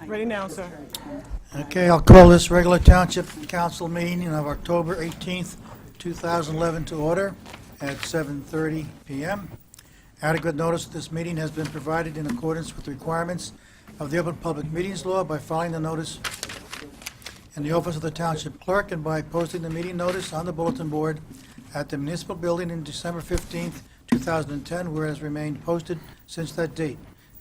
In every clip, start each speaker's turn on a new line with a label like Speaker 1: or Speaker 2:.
Speaker 1: Ready now, sir.
Speaker 2: Okay, I'll call this regular Township Council meeting of October 18th, 2011 to order at 7:30 p.m. Adequate notice of this meeting has been provided in accordance with the requirements of the Open Public Meetings Law by filing the notice in the office of the Township Clerk and by posting the meeting notice on the bulletin board at the municipal building in December 15th, 2010, where it has remained posted since that date.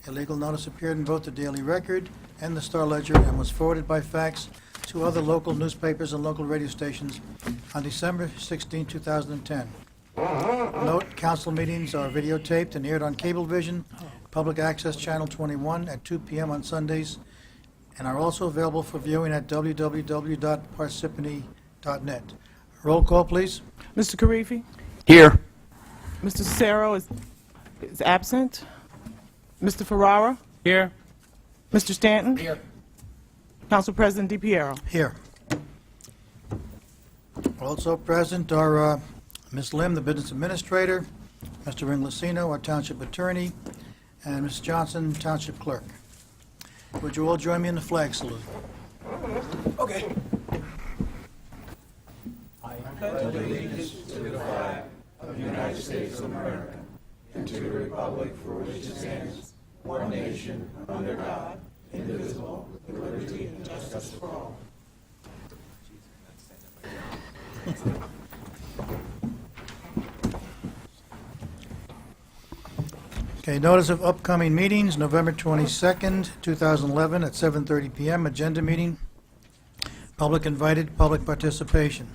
Speaker 2: A legal notice appeared in both the Daily Record and the Star Ledger and was forwarded by fax to other local newspapers and local radio stations on December 16, 2010. Note, council meetings are videotaped and aired on Cablevision, Public Access Channel 21 at 2 p.m. on Sundays, and are also available for viewing at www.parsippany.net. Roll call, please.
Speaker 1: Mr. Karifi?
Speaker 3: Here.
Speaker 1: Mr. Cicero is absent. Mr. Ferrara?
Speaker 3: Here.
Speaker 1: Mr. Stanton?
Speaker 3: Here.
Speaker 1: Council President DiPiero?
Speaker 2: Here. Also present are Ms. Lim, the Business Administrator, Mr. Inglesino, our Township Attorney, and Ms. Johnson, Township Clerk. Would you all join me in the flag salute?
Speaker 3: Okay.
Speaker 2: Okay, notice of upcoming meetings, November 22nd, 2011, at 7:30 p.m., agenda meeting, public invited, public participation.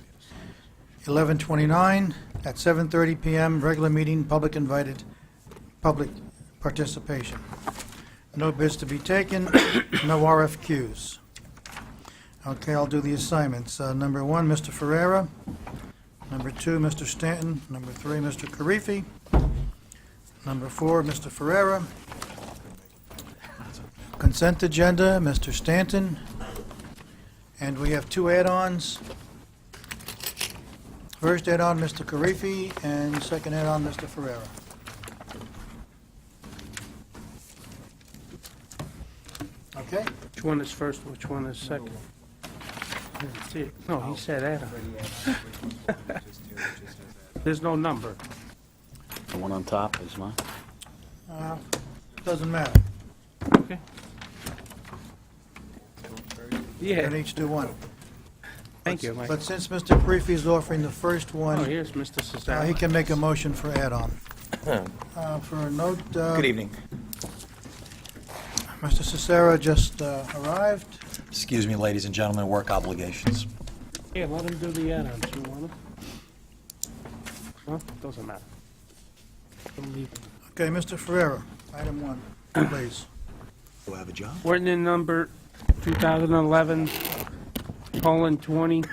Speaker 2: 11:29, at 7:30 p.m., regular meeting, public invited, public participation. No bids to be taken, no RFQs. Okay, I'll do the assignments. Number 1, Mr. Ferrera. Number 2, Mr. Stanton. Number 3, Mr. Karifi. Number 4, Mr. Ferrera. Consent agenda, Mr. Stanton. And we have 2 add-ons. First add-on, Mr. Karifi, and second add-on, Mr. Ferrera. Okay?
Speaker 4: Which one is first, which one is second? I didn't see it. No, he said Adam. There's no number.
Speaker 3: The one on top is mine.
Speaker 2: Doesn't matter.
Speaker 4: Okay.
Speaker 2: We
Speaker 4: Yeah,
Speaker 2: can each do one.
Speaker 4: thank you, Mike.
Speaker 2: But since Mr. Karifi is offering the first
Speaker 4: Oh,
Speaker 2: one,
Speaker 4: here's Mr.
Speaker 2: he
Speaker 4: Cesaro.
Speaker 2: can make a motion for add-on. For a note,
Speaker 3: Good evening.
Speaker 2: Mr. Cicero just arrived.
Speaker 5: Excuse me, ladies and gentlemen, work obligations.
Speaker 4: Yeah, let him do the add-ons. You want him? Huh? Doesn't matter. Don't leave him.
Speaker 2: Okay, Mr. Ferrera, item 1, please.
Speaker 5: Do I have a job?
Speaker 4: Ordinance number 2011:20.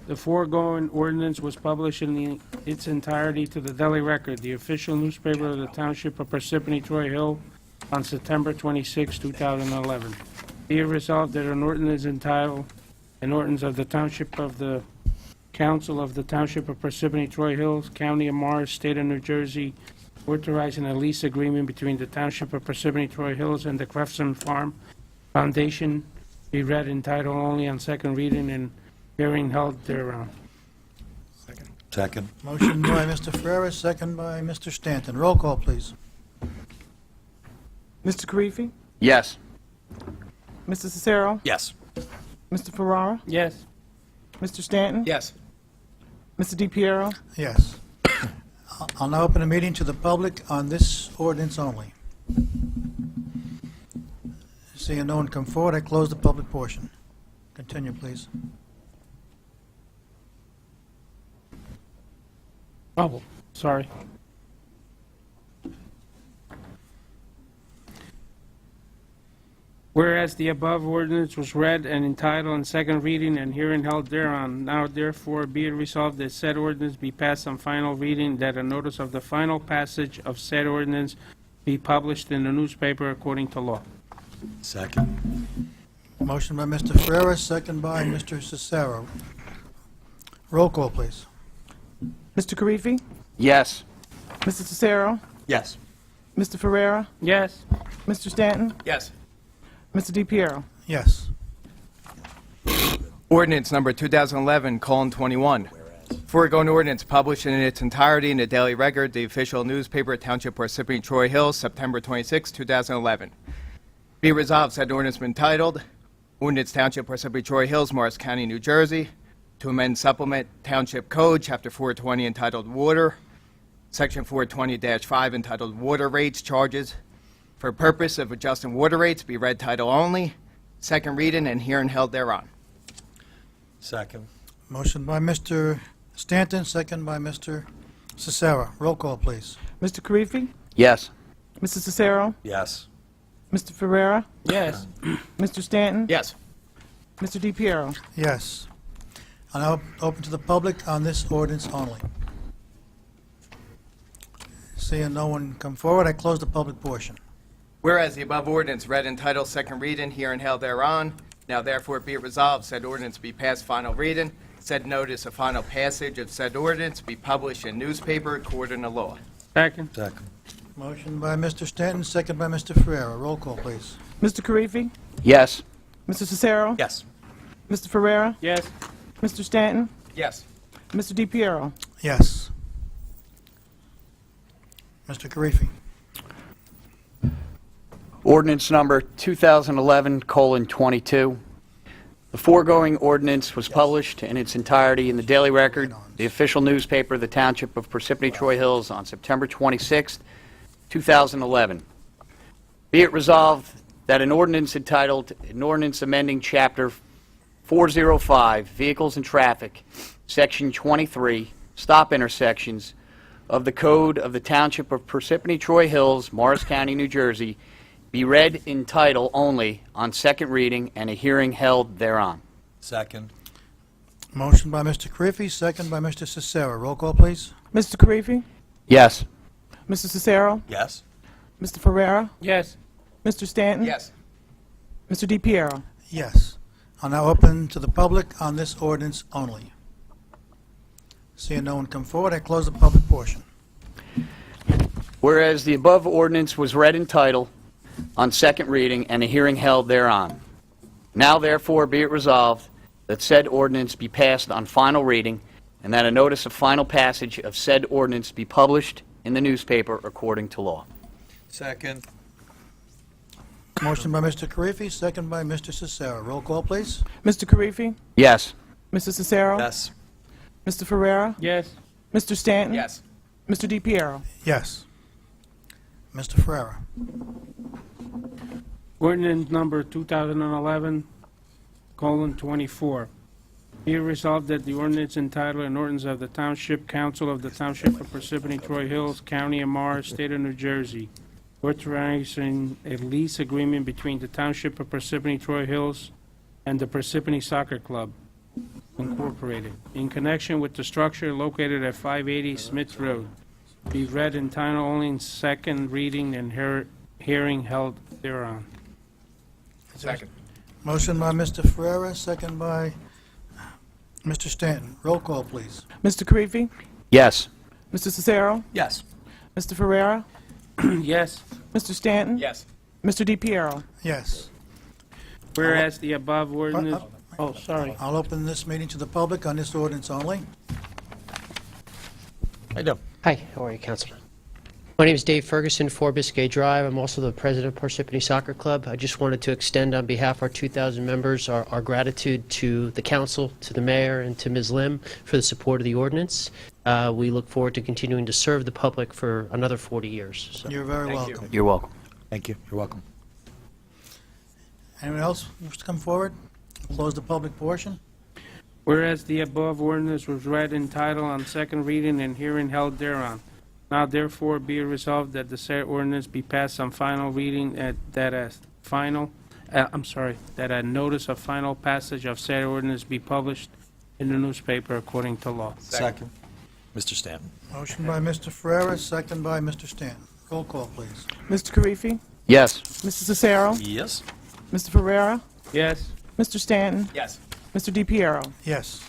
Speaker 4: The foregoing ordinance was published in its entirety to the Daily Record, the official newspaper of the Township of Parsippany-Troy Hill, on September 26, 2011. Be it resolved that an ordinance entitled, an ordinance of the Township of the Council of the Township of Parsippany-Troy Hills, County of Morris, State of New Jersey, authorizing a lease agreement between the Township of Parsippany-Troy Hills and the Crefson Farm Foundation be read in title only on second reading and hearing held thereon.
Speaker 5: Second.
Speaker 2: Motion by Mr. Ferrera, second by Mr. Stanton. Roll call, please.
Speaker 1: Mr. Karifi?
Speaker 3: Yes.
Speaker 1: Mr. Cicero?
Speaker 5: Yes.
Speaker 1: Mr. Ferrara?
Speaker 4: Yes.
Speaker 1: Mr. Stanton?
Speaker 3: Yes.
Speaker 1: Mr. DiPiero?
Speaker 2: Yes. I'll now open the meeting to the public on this ordinance only. Seeing no one come forward, I close the public portion. Continue, please.
Speaker 4: Oh, sorry. Whereas the above ordinance was read and entitled on second reading and hearing held thereon, now therefore be it resolved that said ordinance be passed on final reading, that a notice of the final passage of said ordinance be published in the newspaper according to law.
Speaker 5: Second.
Speaker 2: Motion by Mr. Ferrera, second by Mr. Cicero. Roll call, please.
Speaker 1: Mr. Karifi?
Speaker 3: Yes.
Speaker 1: Mr. Cicero?
Speaker 5: Yes.
Speaker 1: Mr. Ferrera?
Speaker 4: Yes.
Speaker 1: Mr. Stanton?
Speaker 3: Yes.
Speaker 1: Mr. DePiero.
Speaker 2: Yes.
Speaker 6: Ordinance number 2011:21. Foregoing ordinance published in its entirety in the Daily Record, the official newspaper, Township Parsippany-Troy Hills, September 26, 2011. Be resolved, said ordinance been titled, Ordinance Township Parsippany-Troy Hills, Morris County, New Jersey, to amend supplement Township Code, Chapter 420, entitled Water, Section 420-5, entitled Water Rates Charges, for purpose of adjusting water rates, be read title only, second reading and hearing held thereon.
Speaker 5: Second.
Speaker 2: Motion by Mr. Stanton, second by Mr. Cicero. Roll call, please.
Speaker 1: Mr. Karifi.
Speaker 3: Yes.
Speaker 1: Mrs. Cicero.
Speaker 5: Yes.
Speaker 1: Mr. Ferrera.
Speaker 4: Yes.
Speaker 1: Mr. Stanton.
Speaker 6: Yes.
Speaker 1: Mr. DePiero.
Speaker 2: Yes. I'll now open to the public on this ordinance only. Seeing no one come forward, I close the public portion.
Speaker 6: Whereas the above ordinance read in title, second reading, hearing held thereon, now therefore be it resolved, said ordinance be passed final reading, said notice of final passage of said ordinance be published in newspaper according to law.
Speaker 4: Second.
Speaker 5: Second.
Speaker 2: Motion by Mr. Stanton, second by Mr. Ferrera. Roll call, please.
Speaker 1: Mr. Karifi.
Speaker 3: Yes.
Speaker 1: Mr. Cicero.
Speaker 5: Yes.
Speaker 1: Mr. Ferrera.
Speaker 4: Yes.
Speaker 1: Mr. Stanton.
Speaker 6: Yes.
Speaker 1: Mr. DePiero.
Speaker 2: Yes. Mr. Karifi.
Speaker 3: Ordinance number 2011:22. The foregoing ordinance was published in its entirety in the Daily Record, the official newspaper of the Township of Parsippany-Troy Hills, on September 26, 2011. Be it resolved that an ordinance entitled, an ordinance amending Chapter 405, Vehicles and Traffic, Section 23, Stop Intersections, of the Code of the Township of Parsippany-Troy Hills, Morris County, New Jersey, be read in title only on second reading and a hearing held thereon.
Speaker 5: Second.
Speaker 2: Motion by Mr. Karifi, second by Mr. Cicero. Roll call, please.
Speaker 1: Mr. Karifi.
Speaker 3: Yes.
Speaker 1: Mr. Cicero.
Speaker 5: Yes.
Speaker 1: Mr. Ferrera.
Speaker 4: Yes.
Speaker 1: Mr. Stanton.
Speaker 6: Yes.
Speaker 1: Mr. DePiero.
Speaker 2: Yes. I'll now open to the public on this ordinance only. Seeing no one come forward, I close the public portion.
Speaker 3: Whereas the above ordinance was read in title on second reading and a hearing held thereon. Now therefore be it resolved that said ordinance be passed on final reading and that a notice of final passage of said ordinance be published in the newspaper according to law.
Speaker 5: Second.
Speaker 2: Motion by Mr. Karifi, second by Mr. Cicero. Roll call, please.
Speaker 1: Mr. Karifi.
Speaker 3: Yes.
Speaker 1: Mr. Cicero.
Speaker 5: Yes.
Speaker 1: Mr. Ferrera.
Speaker 4: Yes.
Speaker 1: Mr. Stanton.
Speaker 6: Yes.
Speaker 1: Mr. DePiero.
Speaker 2: Yes. Mr. Ferrera.
Speaker 4: Ordinance number 2011:24. Be it resolved that the ordinance entitled, an ordinance of the Township Council of the Township of Parsippany-Troy Hills, County of Morris, State of New Jersey, authorizing a lease agreement between the Township of Parsippany-Troy Hills and the Parsippany Soccer Club, Incorporated, in connection with the structure located at 580 Smith Road, be read in title only in second reading and hearing held thereon.
Speaker 6: Second.
Speaker 2: Motion by Mr. Ferrera, second by Mr. Stanton. Roll call, please.
Speaker 1: Mr. Karifi.
Speaker 3: Yes.
Speaker 1: Mr. Cicero.
Speaker 5: Yes.
Speaker 1: Mr. Ferrera.
Speaker 4: Yes.
Speaker 1: Mr. Stanton.
Speaker 6: Yes.
Speaker 1: Mr. DePiero.
Speaker 2: Yes.
Speaker 4: Whereas the above ordinance, oh, sorry.
Speaker 2: I'll open this meeting to the public on this ordinance only.
Speaker 5: I do.
Speaker 7: Hi, how are you, Councilman? My name is Dave Ferguson, 4 Biscay Drive. I'm also the president of Parsippany Soccer Club. I just wanted to extend on behalf of our 2,000 members our gratitude to the council, to the mayor, and to Ms. Lim for the support of the ordinance. We look forward to continuing to serve the public for another 40 years. So.
Speaker 2: You're very
Speaker 6: Thank you.
Speaker 2: welcome.
Speaker 3: You're welcome.
Speaker 5: Thank you. You're welcome.
Speaker 2: Anyone else wish to come forward? Close the public portion.
Speaker 4: Whereas the above ordinance was read in title on second reading and hearing held thereon. Now therefore be it resolved that the said ordinance be passed on final reading that a notice of final passage of said ordinance be published in the newspaper according to law.
Speaker 5: Second. Mr. Stanton.
Speaker 2: Motion by Mr. Ferrera, second by Mr. Stanton. Roll call, please.
Speaker 1: Mr. Karifi.
Speaker 3: Yes.
Speaker 1: Mr. Cicero.
Speaker 5: Yes.
Speaker 1: Mr. Ferrera.
Speaker 4: Yes.
Speaker 1: Mr. Stanton.
Speaker 6: Yes.
Speaker 1: Mr. DePiero.
Speaker 2: Yes.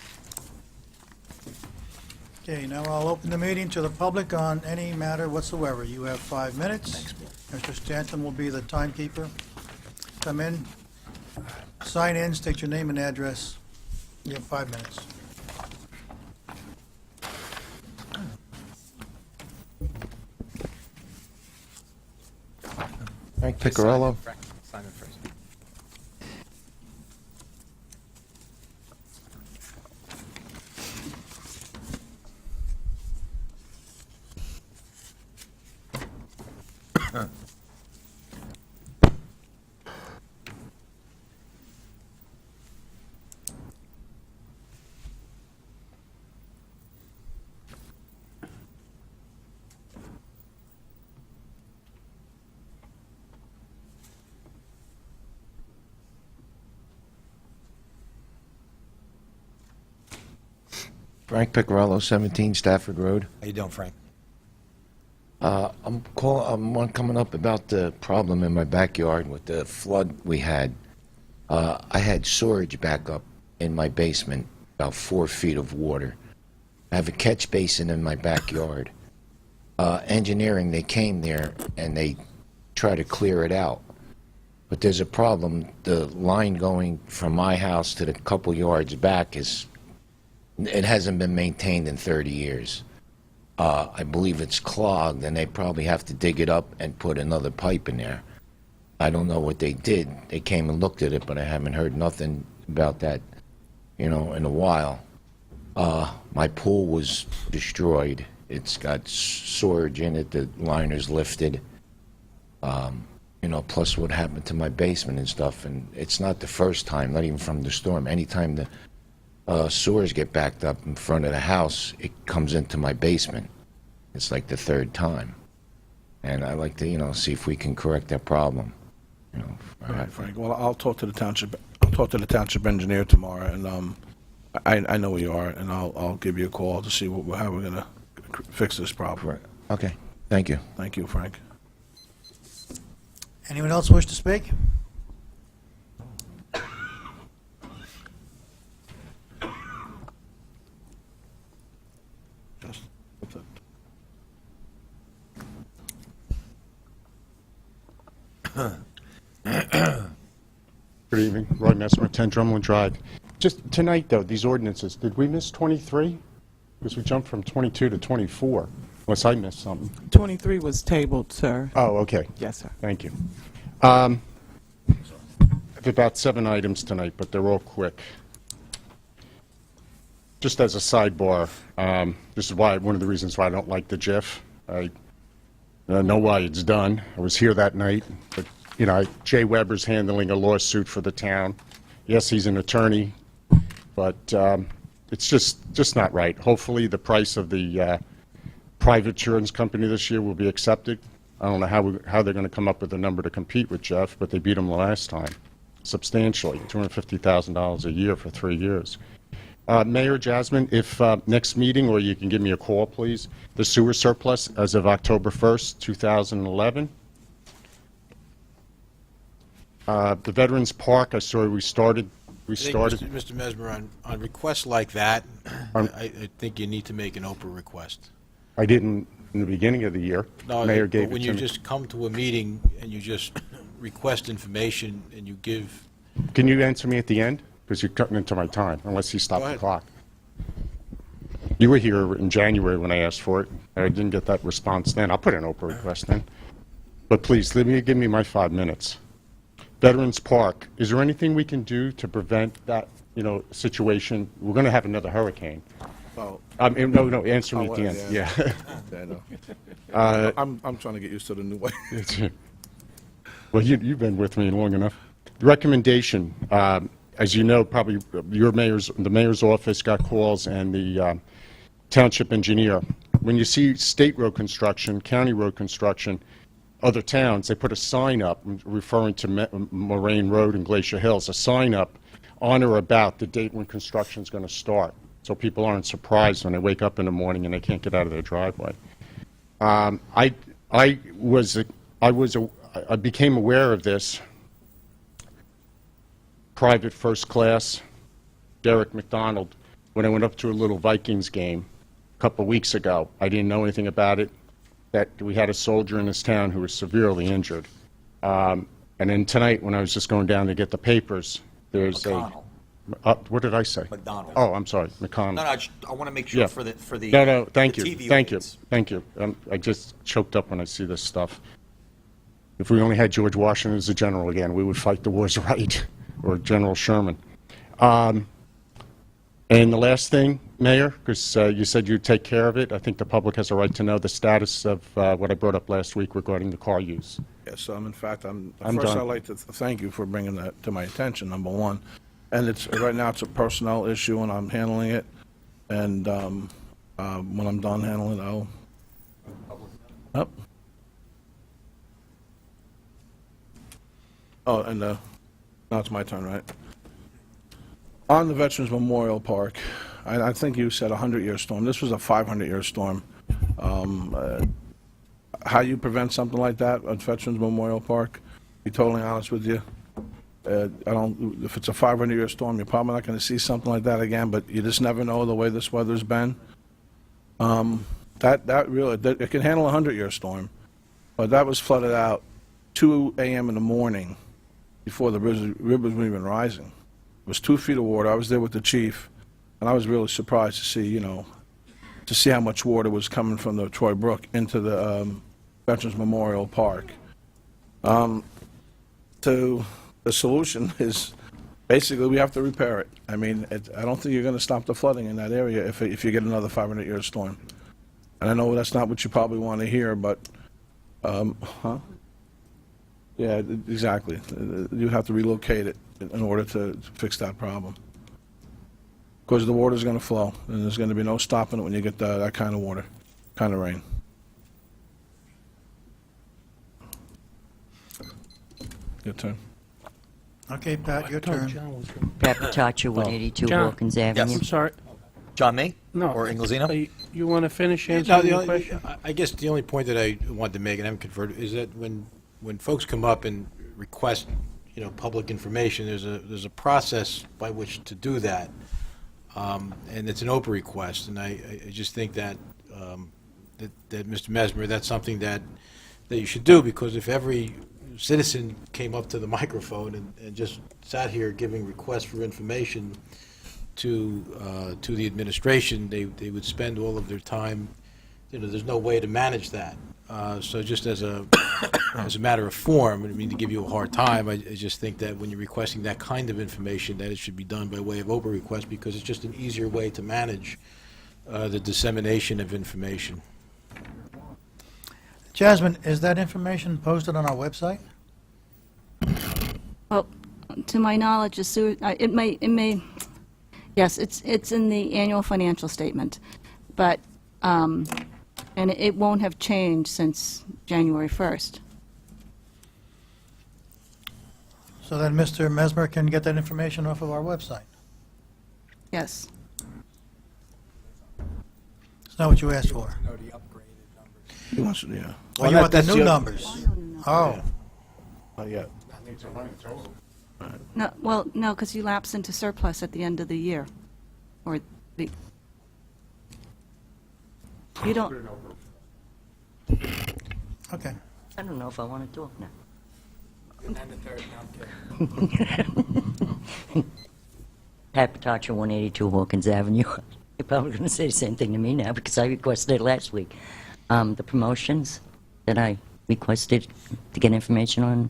Speaker 2: Okay, now I'll open the meeting to the public on any matter whatsoever. You have 5 minutes. Mr. Stanton will be the timekeeper. come in, sign in, state your name and address. You have 5 minutes.
Speaker 8: Frank Piccarello.
Speaker 6: Simon first.
Speaker 8: Frank Piccarello, 17 Stafford Road.
Speaker 5: How you doing, Frank?
Speaker 8: I'm coming up about the problem in my backyard with the flood we had. I had storage back up in my basement, about 4 feet of water. I have a catch basin in my backyard. Engineering, they came there and they tried to clear it out. But there's a problem. The line going from my house to the couple yards back it hasn't been maintained in 30 years. I believe it's clogged, and they probably have to dig it up and put another pipe in there. I don't know what they did. They came and looked at it, but I haven't heard nothing about that, in a while. My pool was destroyed. It's got storage in it. The liner's lifted. Plus what happened to my basement and stuff. And it's not the first time, not even from the storm. Anytime the sewers get backed up in front of the house, it comes into my basement. It's like the third time. And I like to, see if we can correct that problem.
Speaker 9: All right, Frank. Well, I'll talk to the township. I'll talk to the township engineer tomorrow, and I know where you are, and I'll give you a call to see how we're gonna fix this problem.
Speaker 8: Right. Okay. Thank you.
Speaker 9: Thank you, Frank.
Speaker 2: Anyone else wish to speak?
Speaker 9: Just-
Speaker 10: Good evening, Roy Messmer, 10 Drumlin Drive. Just tonight, though, these ordinances, did we miss 23? Because we jumped from 22 to 24, unless I missed something.
Speaker 1: 23 was tabled, sir.
Speaker 10: Oh, okay,
Speaker 1: Yes, sir.
Speaker 10: thank you. I have about 7 items tonight, but they're all quick. Just as a sidebar, this is one of the reasons why I don't like the GIF. I know why it's done. I was here that night, but Jay Weber's handling a lawsuit for the town. Yes, he's an attorney, but it's just not right. Hopefully, the price of the private insurance company this year will be accepted. I don't know how they're going to come up with a number to compete with Jeff, but they beat him the last time substantially, $250,000 a year for 3 years. Mayor Jasmine, if next meeting, or you can give me a call, please, the sewer surplus as of October 1st, 2011. The Veterans Park, I saw we started.
Speaker 9: I think, Mr. Mesmer, on requests like that, I think you need to make an Oprah request.
Speaker 10: I didn't in the beginning of the year.
Speaker 9: No,
Speaker 10: Mayor
Speaker 9: but
Speaker 10: gave
Speaker 9: when
Speaker 10: it
Speaker 9: you
Speaker 10: to me.
Speaker 9: just come to a meeting and you just request information and you give,
Speaker 10: Can you answer me at the end? Because you're cutting into my time, unless you stop
Speaker 9: Go
Speaker 10: the
Speaker 9: ahead.
Speaker 10: clock. You were here in January when I asked for it. I didn't get that response then. I'll put an Oprah request then. But please, give me my 5 minutes. Veterans Park, is there anything we can do to prevent that, situation? We're going to have another hurricane.
Speaker 9: well,
Speaker 10: No, answer me at the end.
Speaker 9: yeah.
Speaker 10: Yeah.
Speaker 9: I know. I'm trying to get used to the new way.
Speaker 10: Well, you've been with me long enough. Recommendation, as you know, probably the mayor's office got calls, and the township engineer. When you see state road construction, county road construction, other towns, they put a sign up referring to Moraine Road and Glacier Hills, a sign up on or about the date when construction is going to start, so people aren't surprised when they wake up in the morning and they can't get out of their driveway. I became aware of this. Private first class, Derek McDonald, when I went up to a little Vikings game a couple of weeks ago. I didn't know anything about it, that we had a soldier in this town who was severely injured. And then tonight, when I was just going down to get the papers, there's
Speaker 5: McConnell.
Speaker 10: what did I say?
Speaker 5: McDonald.
Speaker 10: Oh, I'm sorry, McConnell.
Speaker 5: No, no, I want to make sure
Speaker 10: Yeah.
Speaker 5: for the
Speaker 10: No, thank
Speaker 5: the
Speaker 10: you,
Speaker 5: TV
Speaker 10: thank you,
Speaker 5: audience.
Speaker 10: thank you. I just choked up when I see this stuff. If we only had George Washington as a general again, we would fight the wars right, or General Sherman. And the last thing, Mayor, because you said you'd take care of it, I think the public has a right to know the status of what I brought up last week regarding the car use.
Speaker 9: Yes, in fact,
Speaker 10: I'm
Speaker 9: first
Speaker 10: done.
Speaker 9: I'd like to thank you for bringing that to my attention, number one. And right now, it's a personnel issue, and I'm handling it. And when I'm done handling it, I'll... Yep. Oh, and now it's my turn, right? On the Veterans Memorial Park, I think you said 100-year storm. This was a 500-year storm. How you prevent something like that at Veterans Memorial Park? Be totally honest with you. If it's a 500-year storm, you're probably not going to see something like that again, but you just never know the way this weather's been. It can handle a 100-year storm, but that was flooded out 2 a.m. in the morning before the rivers were even rising. It was 2 feet of water. I was there with the chief, and I was really surprised to see how much water was coming from the Troy Brook into the Veterans Memorial Park. The solution is basically we have to repair it. I mean, I don't think you're going to stop the flooding in that area if you get another 500-year storm. And I know that's not what you probably want to hear, but, Yeah, exactly. You have to relocate it in order to fix that problem. Because the water's going to flow, and there's going to be no stopping it when you get that kind of water, kind of rain. Your turn.
Speaker 2: Okay, Pat, your turn.
Speaker 11: Pat Patacha, 182
Speaker 4: John.
Speaker 11: Wilkins Avenue.
Speaker 4: I'm sorry.
Speaker 5: John, me?
Speaker 4: No.
Speaker 5: Or Inglesino?
Speaker 4: You want to finish
Speaker 12: No,
Speaker 4: answering
Speaker 12: the
Speaker 4: the
Speaker 12: only,
Speaker 4: question?
Speaker 12: I guess the only point that I wanted to make, and I haven't converted, is that when folks come up and request, public information, there's a process by which to do that, and it's an open request, and I just think that that Mr. Mesmer, that's something that you should do, because if every citizen came up to the microphone and just sat here giving requests for information to the administration, they would spend all of their time. There's no way to manage that. So just as a matter of form, I mean to give you a hard time, I just think that when you're requesting that kind of information, that it should be done by way of open request, because it's just an easier way to manage the dissemination of information.
Speaker 2: Jasmine, is that information posted on our website?
Speaker 13: Well, to my knowledge, it may, yes, it's in the annual financial statement, but, and it won't have changed since January 1st.
Speaker 2: So then Mr. Mesmer can get that information off of our website.
Speaker 13: Yes.
Speaker 2: It's not what you asked for.
Speaker 9: He wants to, yeah.
Speaker 2: Oh, you want the new numbers? Oh,
Speaker 9: Not yet.
Speaker 13: No, well, no, because you lapse into surplus at the end of the year, or the, you don't,
Speaker 2: okay.
Speaker 11: I don't know if I want to talk now. Pat Patacha, 182 Wilkins Avenue. You're probably going to say the same thing to me now because I requested it last week. The promotions that I requested to get information on,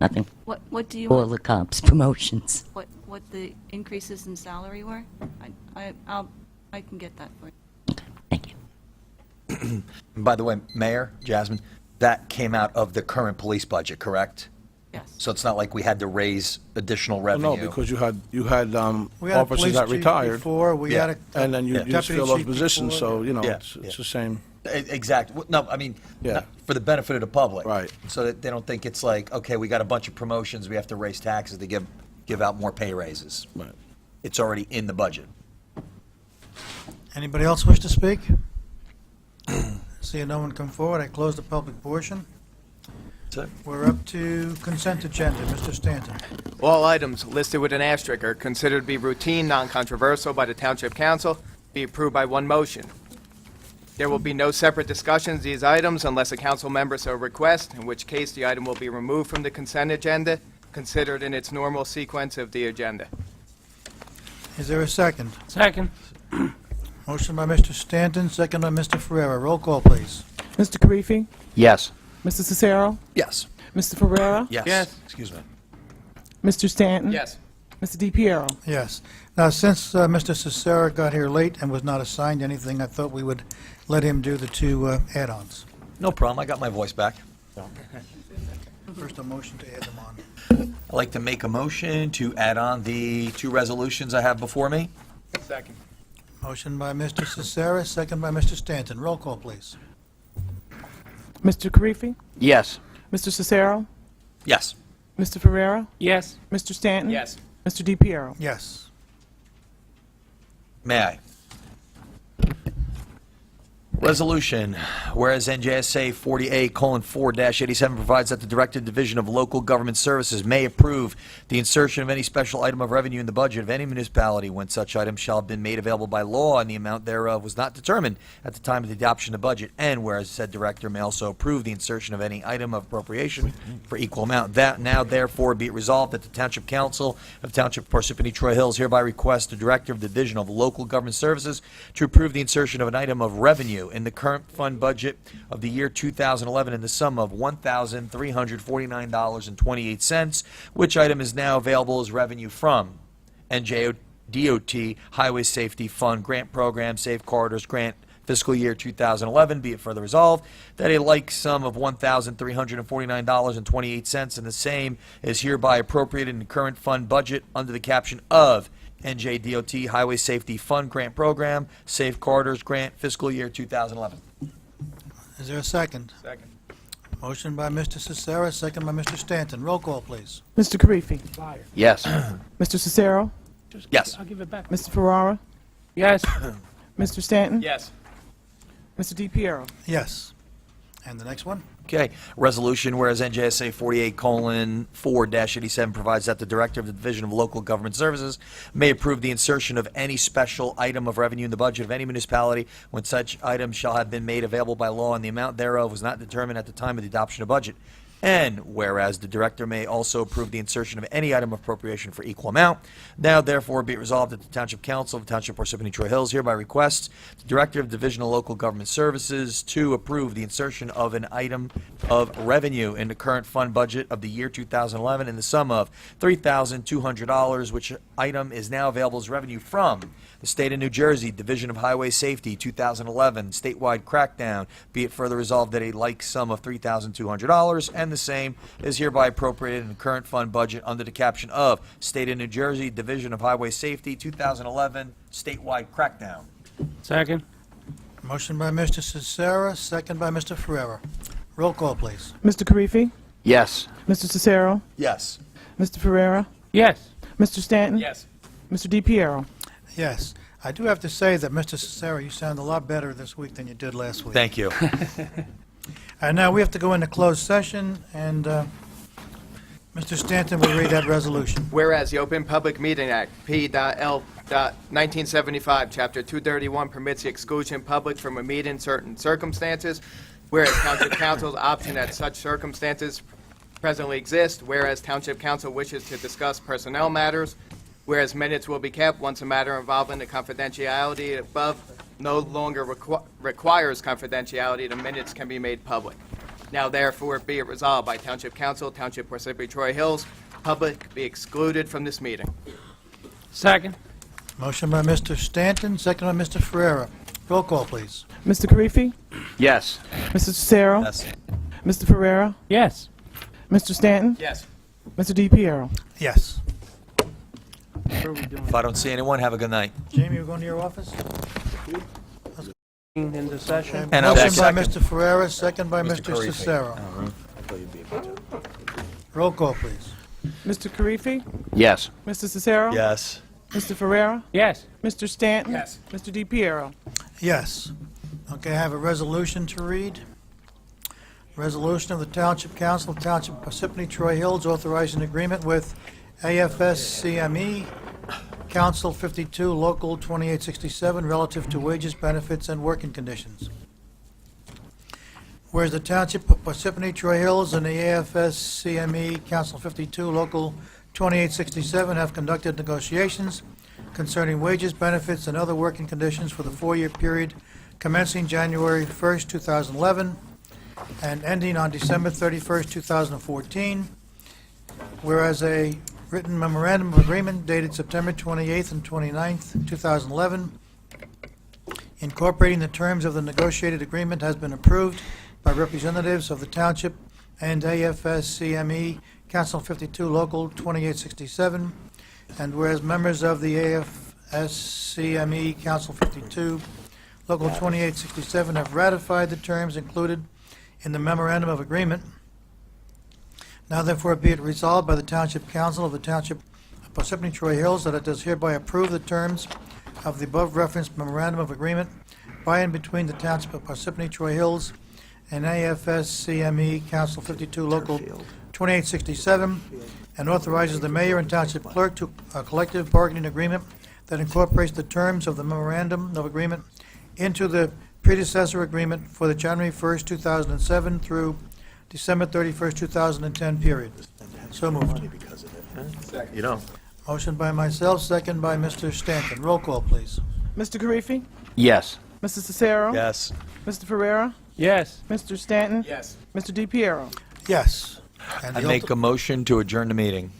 Speaker 11: nothing.
Speaker 13: what do you
Speaker 11: All
Speaker 13: want,
Speaker 11: the cops' promotions.
Speaker 13: what the increases in salary were? I can get that for you.
Speaker 11: Okay, thank you.
Speaker 5: And by the way, Mayor, Jasmine, that came out of the current police budget, correct?
Speaker 13: Yes.
Speaker 5: So it's not like we had to raise additional
Speaker 9: Well,
Speaker 5: revenue?
Speaker 9: no, because you had
Speaker 2: We had a
Speaker 9: officers
Speaker 2: police
Speaker 9: that
Speaker 2: chief
Speaker 9: retired,
Speaker 2: before, we
Speaker 5: Yeah.
Speaker 2: had
Speaker 9: and then you
Speaker 5: Yeah.
Speaker 9: just
Speaker 2: Deputy
Speaker 9: fill those
Speaker 2: chief
Speaker 9: positions,
Speaker 2: before.
Speaker 9: so,
Speaker 5: Yeah,
Speaker 9: it's
Speaker 5: yeah.
Speaker 9: the same.
Speaker 5: Exactly. No, I mean,
Speaker 9: Yeah.
Speaker 5: for the benefit of the public.
Speaker 9: Right.
Speaker 5: So that they don't think it's like, okay, we got a bunch of promotions, we have to raise taxes to give out more pay raises.
Speaker 9: Right.
Speaker 5: It's already in the budget.
Speaker 2: Anybody else wish to speak? Seeing no one come forward, I close the public portion.
Speaker 5: That's it.
Speaker 2: We're up to consent agenda. Mr. Stanton.
Speaker 6: All items listed with an asterisk are considered to be routine, non-controversial by the Township Council, be approved by one motion. There will be no separate discussions of these items unless a council member so requests, in which case the item will be removed from the consent agenda, considered in its normal sequence of the agenda.
Speaker 2: Is there a second?
Speaker 4: Second.
Speaker 2: Motion by Mr. Stanton, second by Mr. Ferrera. Roll call, please.
Speaker 1: Mr. Karifi?
Speaker 3: Yes.
Speaker 1: Mr. Cicero?
Speaker 5: Yes.
Speaker 1: Mr. Ferrera?
Speaker 6: Yes.
Speaker 5: Excuse me.
Speaker 1: Mr. Stanton?
Speaker 6: Yes.
Speaker 1: Mr. DePiero?
Speaker 2: Yes. Now, since Mr. Cicero got here late and was not assigned anything, I thought we would let him do the two add-ons.
Speaker 5: No problem. I got my voice back.
Speaker 2: First, a motion to add them on.
Speaker 5: I'd like to make a motion to add on the two resolutions I have before me.
Speaker 6: Second.
Speaker 2: Motion by Mr. Cicero, second by Mr. Stanton. Roll call, please.
Speaker 1: Mr. Karifi?
Speaker 3: Yes.
Speaker 1: Mr. Cicero?
Speaker 5: Yes.
Speaker 1: Mr. Ferrera?
Speaker 4: Yes.
Speaker 1: Mr. Stanton?
Speaker 6: Yes.
Speaker 1: Mr. DePiero?
Speaker 2: Yes.
Speaker 5: May I? Resolution, whereas NJSA 40A:4-87 provides that the Director Division of Local Government Services may approve the insertion of any special item of revenue in the budget of any municipality when such item shall have been made available by law and the amount thereof was not determined at the time of the adoption of the budget, and whereas said Director may also approve the insertion of any item of appropriation for equal amount. That now therefore be it resolved that the Township Council of Township of Parsippany-Troy Hills hereby requests the Director of the Division of Local Government Services to approve the insertion of an item of revenue in the current fund budget of the year 2011 in the sum of $1,349.28, which item is now available as revenue from NJDOT Highway Safety Fund Grant Program Safe Corridors Grant fiscal year 2011. Be it further resolved that a like sum of $1,349.28 and the same is hereby appropriated in the current fund budget under the caption of NJDOT Highway Safety Fund Grant Program, Safe Corridors Grant, fiscal year 2011.
Speaker 2: Is there a second?
Speaker 6: Second.
Speaker 2: Motion by Mr. Cicero, second by Mr. Stanton. Roll call, please.
Speaker 1: Mr. Karifi?
Speaker 3: Yes.
Speaker 1: Mr. Cicero?
Speaker 5: Yes.
Speaker 4: I'll give it back.
Speaker 1: Mr. Ferrara?
Speaker 4: Yes.
Speaker 1: Mr. Stanton?
Speaker 6: Yes.
Speaker 1: Mr. DePiero?
Speaker 2: Yes. And the next one?
Speaker 5: Okay. Resolution, whereas NJSA 48:4-87 provides that the Director of the Division of Local Government Services may approve the insertion of any special item of revenue in the budget of any municipality when such item shall have been made available by law and the amount thereof was not determined at the time of the adoption of budget. And whereas the Director may also approve the insertion of any item of appropriation for equal amount, now therefore be it resolved that the Township Council of the Township of Parsippany-Troy Hills hereby requests the Director of Division of Local Government Services to approve the insertion of an item of revenue in the current fund budget of the year 2011 in the sum of $3,200, which item is now available as revenue from the State of New Jersey Division of Highway Safety 2011 statewide crackdown. Be it further resolved that a like sum of $3,200 and the same is hereby appropriated in the current fund budget under the caption of State of New Jersey Division of Highway Safety 2011 statewide crackdown.
Speaker 4: Second.
Speaker 2: Motion by Mr. Cicero, second by Mr. Ferrera. Roll call, please.
Speaker 1: Mr. Karifi?
Speaker 3: Yes.
Speaker 1: Mr. Cicero?
Speaker 5: Yes.
Speaker 1: Mr. Ferrera?
Speaker 4: Yes.
Speaker 1: Mr. Stanton?
Speaker 6: Yes.
Speaker 1: Mr. DePiero?
Speaker 2: Yes. I do have to say that, Mr. Cicero, you sound a lot better this week than you did last week.
Speaker 5: Thank you.
Speaker 2: And now we have to go into closed session, and Mr. Stanton will read that resolution.
Speaker 6: Whereas the Open Public Meeting Act, P.L.1975, Chapter 231, permits the exclusion of public from a meeting in certain circumstances, whereas Township Council's option at such circumstances presently exists, whereas Township Council wishes to discuss personnel matters, whereas minutes will be kept once a matter involving the confidentiality above no longer requires confidentiality, the minutes can be made public. Now therefore be it resolved by Township Council, Township Parsippany-Troy Hills, public be excluded from this meeting.
Speaker 4: Second.
Speaker 2: Motion by Mr. Stanton, second by Mr. Ferrera. Roll call, please.
Speaker 1: Mr. Karifi?
Speaker 3: Yes.
Speaker 1: Mr. Cicero?
Speaker 5: Yes.
Speaker 1: Mr. Ferrera?
Speaker 4: Yes.
Speaker 1: Mr. Stanton?
Speaker 6: Yes.
Speaker 1: Mr. DePiero?
Speaker 2: Yes.
Speaker 4: What are we doing?
Speaker 5: If I don't see anyone, have a good night.
Speaker 2: Jamie, we're going to your office?
Speaker 4: In the session.
Speaker 5: And I'll
Speaker 2: Motion by
Speaker 5: second.
Speaker 2: Mr. Ferrera, second by
Speaker 5: Mr.
Speaker 2: Mr.
Speaker 5: Karifi.
Speaker 2: Cicero. Roll call, please.
Speaker 1: Mr. Karifi?
Speaker 3: Yes.
Speaker 1: Mr. Cicero?
Speaker 5: Yes.
Speaker 1: Mr. Ferrera?
Speaker 4: Yes.
Speaker 1: Mr. Stanton?
Speaker 6: Yes.
Speaker 1: Mr. DePiero?
Speaker 2: Yes. Okay, I have a resolution to read. Resolution of the Township Council of Township of Parsippany-Troy Hills authorizing agreement with AFSCME Council 52, Local 2867, relative to wages, benefits, and working conditions. Whereas the Township of Parsippany-Troy Hills and the AFS-CME Council 52, Local 2867 have conducted negotiations concerning wages, benefits, and other working conditions for the 4-year period commencing January 1st, 2011, and ending on December 31st, 2014. Whereas a written memorandum of agreement dated September 28th and 29th, 2011, incorporating the terms of the negotiated agreement has been approved by representatives of the Township and AFS-CME Council 52, Local 2867, and whereas members of the AFS-CME Council 52, Local 2867 have ratified the terms included in the memorandum of agreement, now therefore be it resolved by the Township Council of the Township of Parsippany-Troy Hills that it does hereby approve the terms of the above referenced memorandum of agreement by and between the Township of Parsippany-Troy Hills and AFS-CME Council 52, Local 2867, and authorizes the mayor and township clerk to a collective bargaining agreement that incorporates the terms of the memorandum of agreement into the predecessor agreement for the January 1st, 2007 through December 31st, 2010 period. So moved.
Speaker 5: You know.
Speaker 2: Motion by myself, second by Mr. Stanton. Roll call, please.
Speaker 1: Mr. Karifi?
Speaker 3: Yes.
Speaker 1: Mr. Cicero?
Speaker 5: Yes.
Speaker 1: Mr. Ferrera?
Speaker 4: Yes.
Speaker 1: Mr. Stanton?
Speaker 6: Yes.
Speaker 1: Mr. DePiero?
Speaker 2: Yes. And
Speaker 5: I
Speaker 2: the
Speaker 5: make a motion to adjourn the meeting.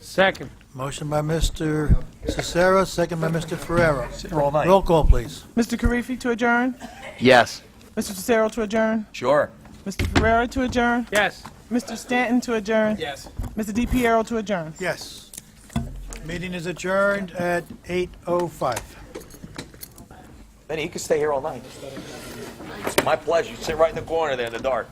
Speaker 4: Second.
Speaker 2: motion by Mr. Cicero, second by Mr. Ferrera.
Speaker 5: Sit here all night.
Speaker 2: Roll call, please.
Speaker 1: Mr. Karifi to adjourn?
Speaker 3: Yes.
Speaker 1: Mr. Cicero to adjourn?
Speaker 5: Sure.
Speaker 1: Mr. Ferrera to adjourn?
Speaker 4: Yes.
Speaker 1: Mr. Stanton to adjourn?
Speaker 6: Yes.
Speaker 1: Mr. DePiero to adjourn?
Speaker 2: Yes. Meeting is adjourned at 8:05.
Speaker 5: Benny, you can stay here all night. It's my pleasure. You sit right in the corner there in the dark.